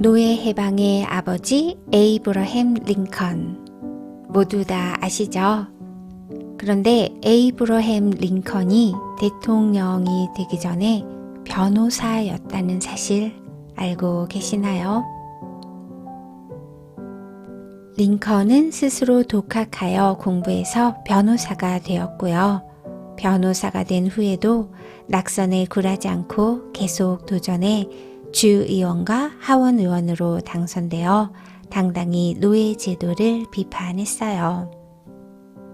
노예 해방의 아버지 에이브러햄 링컨 모두 다 아시죠? 그런데 에이브러햄 링컨이 대통령이 되기 전에 변호사였다는 사실 알고 계시나요? 링컨은 스스로 독학하여 공부해서 변호사가 되었고요. 변호사가 된 후에도 낙선에 굴하지 않고 계속 도전해 주의원과 하원의원으로 당선되어 당당히 노예 제도를 비판했어요.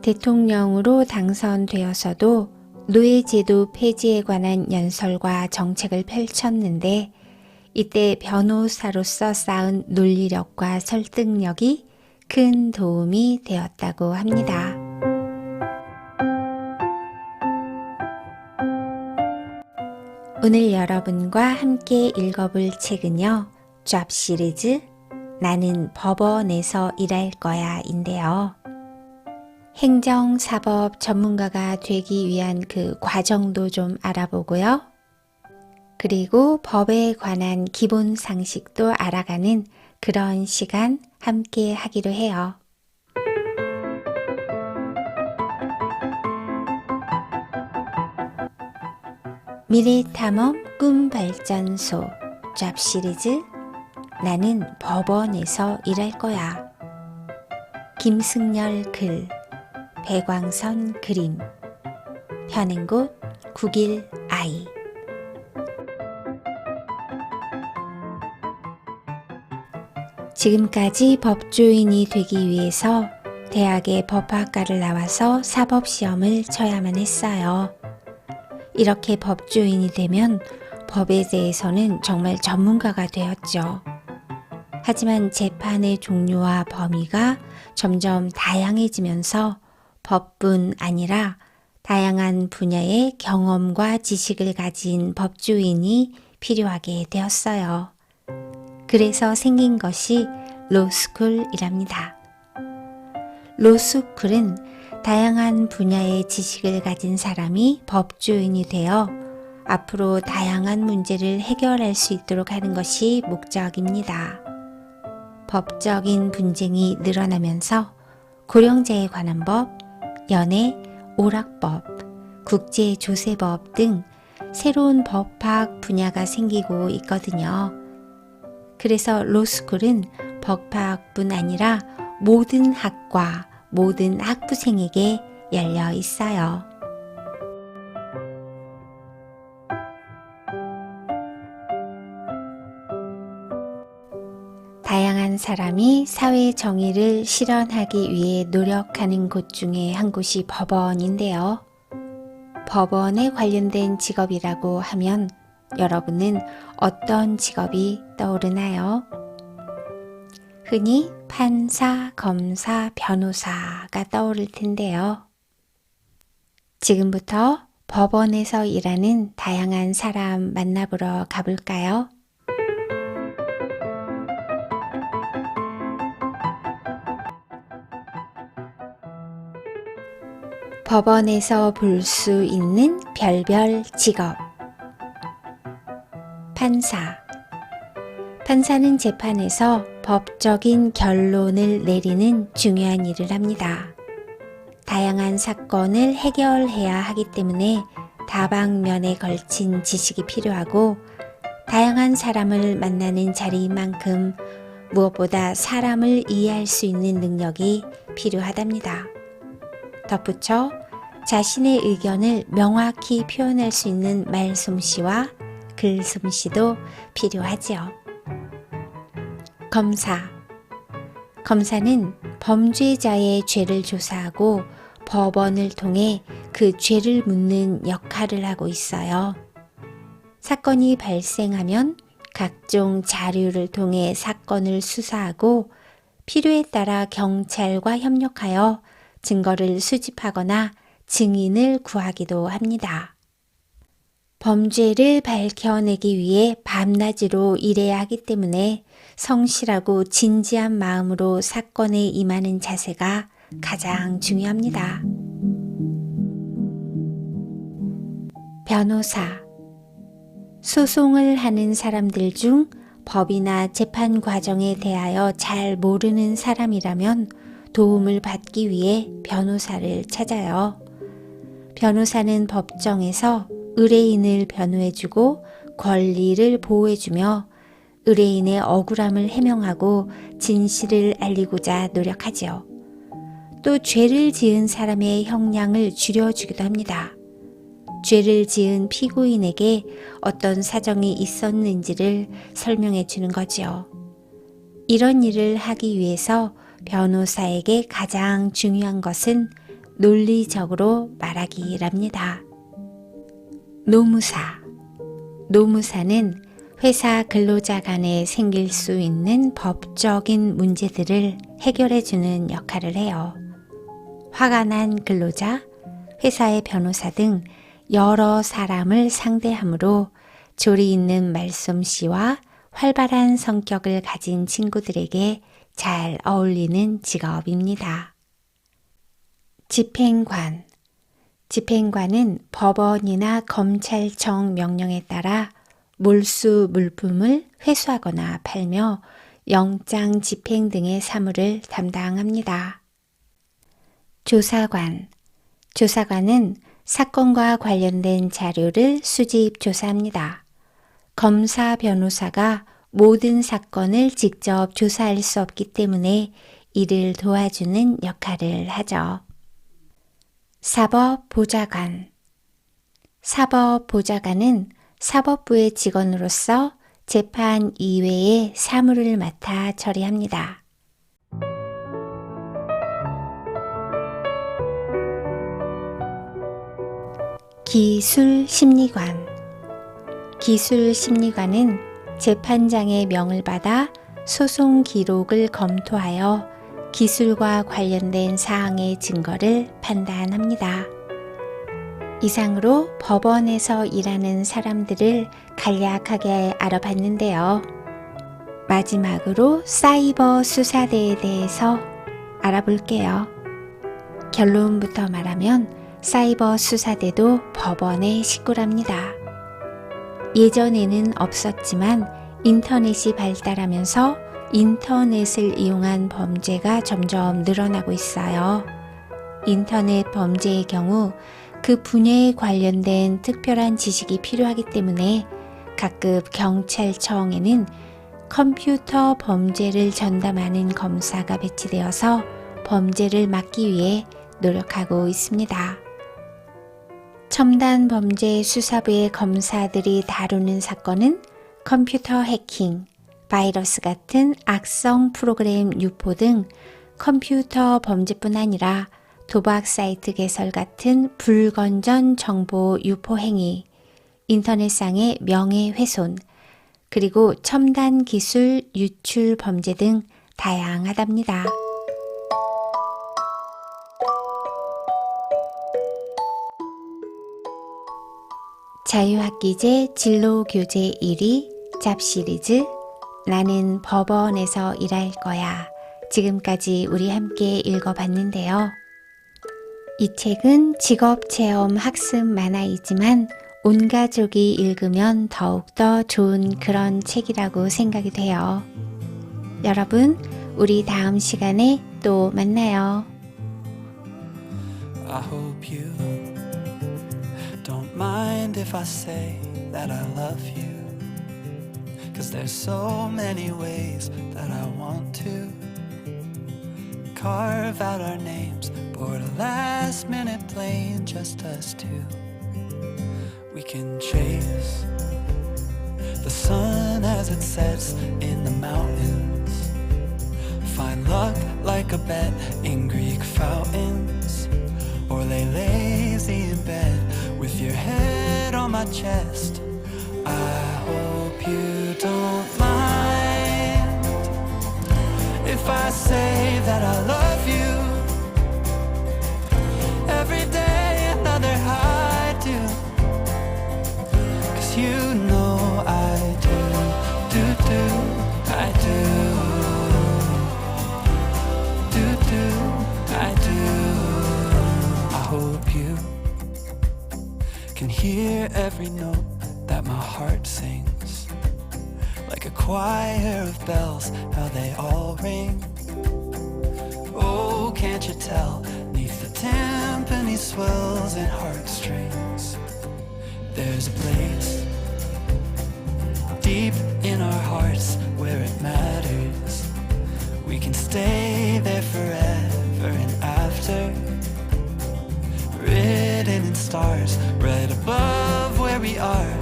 대통령으로 당선되어서도 노예 제도 폐지에 관한 연설과 정책을 펼쳤는데 이때 변호사로서 쌓은 논리력과 설득력이 큰 도움이 되었다고 합니다. 오늘 여러분과 함께 읽어볼 책은요, 잡 시리즈 나는 법원에서 일할 거야 인데요. 행정사법 전문가가 되기 위한 그 과정도 좀 알아보고요. 그리고 법에 관한 기본 상식도 알아가는 그런 시간 함께 하기로 해요. 미래탐험 꿈발전소 잡 시리즈 나는 법원에서 일할 거야. 김승열 글, 배광선 그림, 펴낸 곳 9길-I. 지금까지 법조인이 되기 위해서 대학의 법학과를 나와서 사법시험을 쳐야만 했어요. 이렇게 법조인이 되면 법에 대해서는 정말 전문가가 되었죠. 하지만 재판의 종류와 범위가 점점 다양해지면서 법뿐 아니라 다양한 분야의 경험과 지식을 가진 법조인이 필요하게 되었어요. 그래서 생긴 것이 로스쿨이랍니다. 로스쿨은 다양한 분야의 지식을 가진 사람이 법조인이 되어 앞으로 다양한 문제를 해결할 수 있도록 하는 것이 목적입니다. 법적인 분쟁이 늘어나면서 고령자에 관한 법, 연애, 오락법, 국제조세법 등 새로운 법학 분야가 생기고 있거든요. 그래서 로스쿨은 법학뿐 아니라 모든 학과, 모든 학부생에게 열려 있어요. 다양한 사람이 사회 정의를 실현하기 위해 노력하는 곳 중에 한 곳이 법원인데요. 법원에 관련된 직업이라고 하면 여러분은 어떤 직업이 떠오르나요? 흔히 판사, 검사, 변호사가 떠오를 텐데요. 지금부터 법원에서 일하는 다양한 사람 만나보러 가볼까요? 법원에서 볼 수 있는 별별 직업. 판사. 판사는 재판에서 법적인 결론을 내리는 중요한 일을 합니다. 다양한 사건을 해결해야 하기 때문에 다방면에 걸친 지식이 필요하고 다양한 사람을 만나는 자리인 만큼 무엇보다 사람을 이해할 수 있는 능력이 필요하답니다. 덧붙여 자신의 의견을 명확히 표현할 수 있는 말솜씨와 글솜씨도 필요하지요. 검사. 검사는 범죄자의 죄를 조사하고 법원을 통해 그 죄를 묻는 역할을 하고 있어요. 사건이 발생하면 각종 자료를 통해 사건을 수사하고 필요에 따라 경찰과 협력하여 증거를 수집하거나 증인을 구하기도 합니다. 범죄를 밝혀내기 위해 밤낮으로 일해야 하기 때문에 성실하고 진지한 마음으로 사건에 임하는 자세가 가장 중요합니다. 변호사. 소송을 하는 사람들 중 법이나 재판 과정에 대하여 잘 모르는 사람이라면 도움을 받기 위해 변호사를 찾아요. 변호사는 법정에서 의뢰인을 변호해주고 권리를 보호해주며 의뢰인의 억울함을 해명하고 진실을 알리고자 노력하지요. 또 죄를 지은 사람의 형량을 줄여주기도 합니다. 죄를 지은 피고인에게 어떤 사정이 있었는지를 설명해 주는 거지요. 이런 일을 하기 위해서 변호사에게 가장 중요한 것은 논리적으로 말하기랍니다. 노무사. 노무사는 회사 근로자 간에 생길 수 있는 법적인 문제들을 해결해 주는 역할을 해요. 화가 난 근로자, 회사의 변호사 등 여러 사람을 상대하므로 조리 있는 말솜씨와 활발한 성격을 가진 친구들에게 잘 어울리는 직업입니다. 집행관. 집행관은 법원이나 검찰청 명령에 따라 몰수 물품을 회수하거나 팔며 영장 집행 등의 사무를 담당합니다. 조사관. 조사관은 사건과 관련된 자료를 수집 조사합니다. 검사, 변호사가 모든 사건을 직접 조사할 수 없기 때문에 이를 도와주는 역할을 하죠. 사법보좌관. 사법보좌관은 사법부의 직원으로서 재판 이외의 사무를 맡아 처리합니다. 기술심리관. 기술심리관은 재판장의 명을 받아 소송 기록을 검토하여 기술과 관련된 사항의 증거를 판단합니다. 이상으로 법원에서 일하는 사람들을 간략하게 알아봤는데요. 마지막으로 사이버 수사대에 대해서 알아볼게요. 결론부터 말하면 사이버 수사대도 법원의 식구랍니다. 예전에는 없었지만 인터넷이 발달하면서 인터넷을 이용한 범죄가 점점 늘어나고 있어요. 인터넷 범죄의 경우 그 분야에 관련된 특별한 지식이 필요하기 때문에 각급 경찰청에는 컴퓨터 범죄를 전담하는 검사가 배치되어서 범죄를 막기 위해 노력하고 있습니다. 첨단 범죄 수사부의 검사들이 다루는 사건은 컴퓨터 해킹, 바이러스 같은 악성 프로그램 유포 등 컴퓨터 범죄뿐 아니라 도박 사이트 개설 같은 불건전 정보 유포 행위, 인터넷상의 명예훼손, 그리고 첨단 기술 유출 범죄 등 다양하답니다. 자유학기제 진로교재 1위 잡시리즈 나는 법원에서 일할 거야. 지금까지 우리 함께 읽어봤는데요. 이 책은 직업체험 학습 만화이지만 온 가족이 읽으면 더욱더 좋은 그런 책이라고 생각이 돼요. 여러분, 우리 다음 시간에 또 만나요. I hope you don't mind if I say that I love you. 'Cause there's so many ways that I want to carve out our names, board a last minute plane, just us two. We can chase the sun as it sets in the mountains, find luck like a bet in Greek fountains, or lay lazy in bed with your head on my chest. I hope you don't mind if I say that I love you. Every day another I do, 'cause you know I do, I do, I do. I hope you can hear every note that my heart sings like a choir of bells, how they all ring. Oh, can't you tell, neath the timpani swells and heartstrings, there's a place deep in our hearts where it matters. We can stay there forever and after, written in stars right above where we are.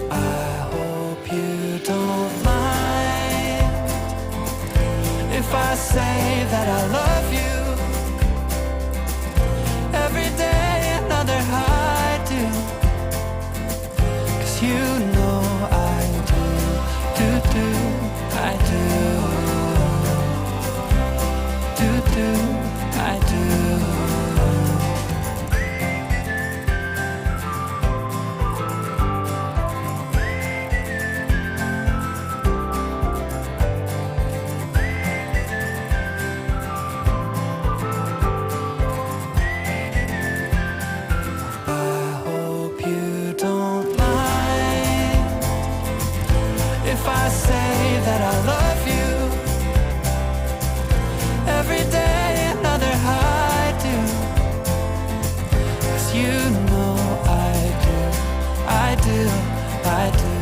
I hope you don't mind if I say that I love you. Every day another I do, 'cause you know I do, I do, I do. If I say that I love you, every day another I do, 'cause you know I do, I do, I do.